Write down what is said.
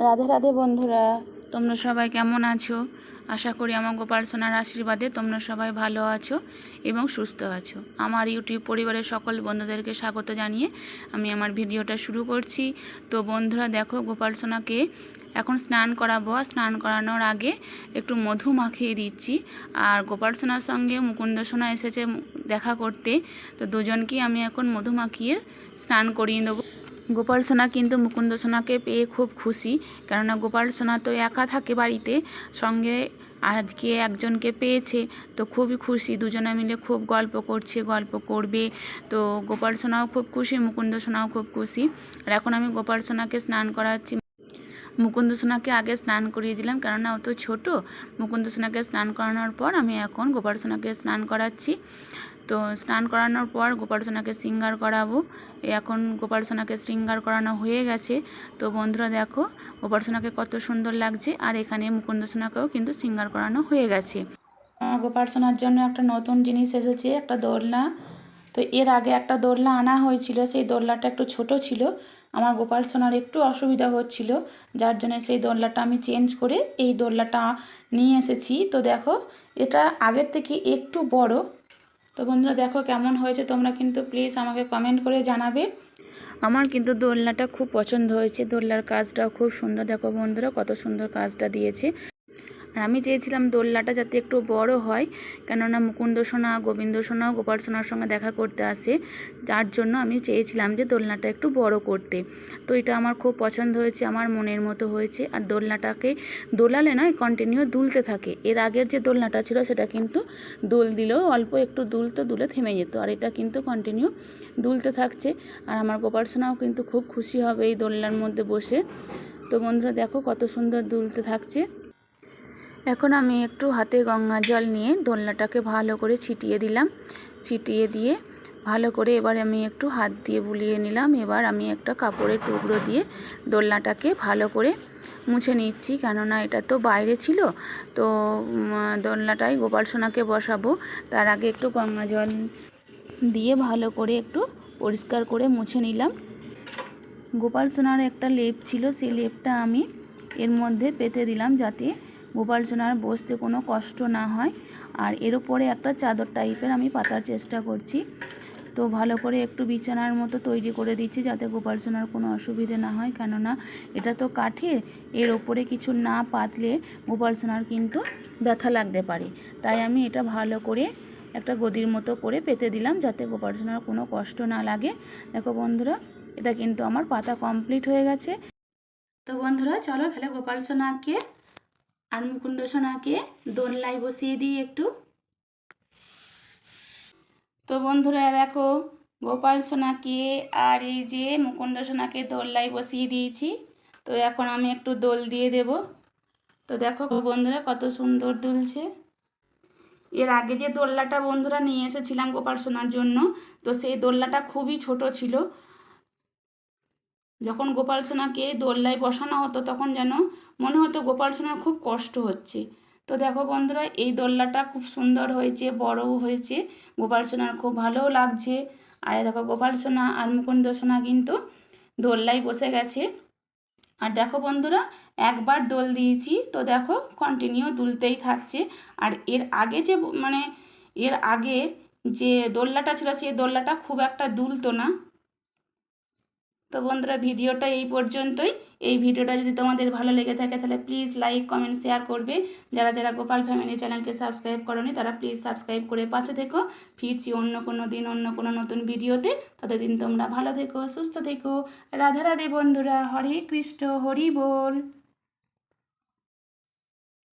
রাধে রাধে বন্ধুরা, তোমরা সবাই কেমন আছো? আশা করি আমার গোপাল সোনার আশীর্বাদে তোমরা সবাই ভালো আছো এবং সুস্থ আছো। আমার ইউটিউব পরিবারের সকল বন্ধুদেরকে স্বাগত জানিয়ে আমি আমার ভিডিওটা শুরু করছি। তো বন্ধুরা দেখো, গোপাল সোনাকে এখন স্নান করাবো। স্নান করানোর আগে একটু মধু মাখিয়ে দিচ্ছি। আর গোপাল সোনার সঙ্গে মুকুন্দ সোনা এসেছে দেখা করতে, তো দুজনকেই আমি এখন মধু মাখিয়ে স্নান করিয়ে দেবো। গোপাল সোনা কিন্তু মুকুন্দ সোনাকে পেয়ে খুব খুশি, কেননা গোপাল সোনা তো একা থাকে বাড়িতে, সঙ্গে আজকে একজনকে পেয়েছে, তো খুবই খুশি। দুজনে মিলে খুব গল্প করছে, গল্প করবে। তো গোপাল সোনাও খুব খুশি, মুকুন্দ সোনাও খুব খুশি। আর এখন আমি গোপাল সোনাকে স্নান করাচ্ছি। মুকুন্দ সোনাকে আগে স্নান করিয়ে দিলাম, কেননা ও তো ছোটো। মুকুন্দ সোনাকে স্নান করানোর পর আমি এখন গোপাল সোনাকে স্নান করাচ্ছি। তো স্নান করানোর পর গোপাল সোনাকে শৃঙ্গার করাবো। এখন গোপাল সোনাকে শৃঙ্গার করানো হয়ে গেছে। তো বন্ধুরা দেখো, গোপাল সোনাকে কত সুন্দর লাগছে। আর এখানে মুকুন্দ সোনাকেও কিন্তু শৃঙ্গার করানো হয়ে গেছে। গোপাল সোনার জন্য একটা নতুন জিনিস এসেছে, একটা দোলনা। তো এর আগে একটা দোলনা আনা হয়েছিল, সেই দোলনাটা একটু ছোট ছিল। আমার গোপাল সোনার একটু অসুবিধা হচ্ছিল, যার জন্য সেই দোলনাটা আমি চেঞ্জ করে এই দোলনাটা নিয়ে এসেছি। তো দেখো, এটা আগের থেকে একটু বড়। তো বন্ধুরা দেখো কেমন হয়েছে, তোমরা কিন্তু প্লিজ আমাকে কমেন্ট করে জানাবে। আমার কিন্তু দোলনাটা খুব পছন্দ হয়েছে, দোলনার কাজটাও খুব সুন্দর। দেখো বন্ধুরা কত সুন্দর কাজটা দিয়েছে। আর আমি চেয়েছিলাম দোলনাটা যাতে একটু বড় হয়, কেননা মুকুন্দ সোনা, গোবিন্দ সোনাও গোপাল সোনার সঙ্গে দেখা করতে আসে, যার জন্য আমি চেয়েছিলাম যে দোলনাটা একটু বড় করতে। তো এটা আমার খুব পছন্দ হয়েছে, আমার মনের মতো হয়েছে। আর দোলনাটাকে দোলালে নয়, কন্টিনিউ দুলতে থাকে। এর আগের যে দোলনাটা ছিল সেটা কিন্তু দুল দিলেও অল্প একটু দুলতে দুলে থেমে যেত, আর এটা কিন্তু কন্টিনিউ দুলতে থাকছে। আর আমার গোপাল সোনাও কিন্তু খুব খুশি হবে এই দোলনার মধ্যে বসে। তো বন্ধুরা দেখো কত সুন্দর দুলতে থাকছে। এখন আমি একটু হাতে গঙ্গা জল নিয়ে দোলনাটাকে ভালো করে ছিটিয়ে দিলাম। ছিটিয়ে দিয়ে ভালো করে এবার আমি একটু হাত দিয়ে বুলিয়ে নিলাম। এবার আমি একটা কাপড়ের টুকরো দিয়ে দোলনাটাকে ভালো করে মুছে নিচ্ছি, কেননা এটা তো বাইরে ছিল। তো দোলনাটাই গোপাল সোনাকে বসাবো, তার আগে একটু গঙ্গা জল দিয়ে ভালো করে একটু পরিষ্কার করে মুছে নিলাম। গোপাল সোনার একটা লেপ ছিল, সেই লেপটা আমি এর মধ্যে পেতে দিলাম, যাতে গোপাল সোনার বসতে কোনো কষ্ট না হয়। আর এর ওপরে একটা চাদর টাইপের আমি পাতার চেষ্টা করছি। তো ভালো করে একটু বিছানার মতো তৈরি করে দিচ্ছি, যাতে গোপাল সোনার কোনো অসুবিধে না হয়, কেননা এটা তো কাঠের, এর ওপরে কিছু না পাতলে গোপাল সোনার কিন্তু ব্যথা লাগতে পারে। তাই আমি এটা ভালো করে একটা গদির মতো করে পেতে দিলাম, যাতে গোপাল সোনার কোনো কষ্ট না লাগে। দেখো বন্ধুরা, এটা কিন্তু আমার পাতা কমপ্লিট হয়ে গেছে। তো বন্ধুরা চলো তাহলে গোপাল সোনাকে আর মুকুন্দ সোনাকে দোলনায় বসিয়ে দিই একটু। তো বন্ধুরা দেখো, গোপাল সোনাকে আর এই যে মুকুন্দ সোনাকে দোলনায় বসিয়ে দিয়েছি। তো এখন আমি একটু দোল দিয়ে দেব। তো দেখো বন্ধুরা কত সুন্দর দুলছে। এর আগে যে দোলনাটা বন্ধুরা নিয়ে এসেছিলাম গোপাল সোনার জন্য, তো সেই দোলনাটা খুবই ছোট ছিল। যখন গোপাল সোনাকে দোলনায় বসানো হতো তখন যেন মনে হতো গোপাল সোনার খুব কষ্ট হচ্ছে। তো দেখো বন্ধুরা, এই দোলনাটা খুব সুন্দর হয়েছে, বড়ও হয়েছে, গোপাল সোনার খুব ভালোও লাগছে। আর দেখো গোপাল সোনা আর মুকুন্দ সোনা কিন্তু দোলনায় বসে গেছে। আর দেখো বন্ধুরা, একবার দোল দিয়েছি, তো দেখো কন্টিনিউ দুলতেই থাকছে। আর এর আগে যে এর আগে যে দোলনাটা ছিল, সেই দোলনাটা খুব একটা দুলতো না। তো বন্ধুরা ভিডিওটা এই পর্যন্তই। এই ভিডিওটা যদি তোমাদের ভালো লেগে থাকে তাহলে প্লিজ লাইক, কমেন্ট, শেয়ার করবে। যারা যারা গোপাল ফ্যামিলি চ্যানেলকে সাবস্ক্রাইব করোনি তারা প্লিজ সাবস্ক্রাইব করে পাশে থেকো। ফিরছি অন্য কোনো দিন অন্য কোনো নতুন ভিডিওতে। ততদিন তোমরা ভালো থেকো, সুস্থ থেকো। রাধা রাধে বন্ধুরা, হরে কৃষ্ণ, হরি বল।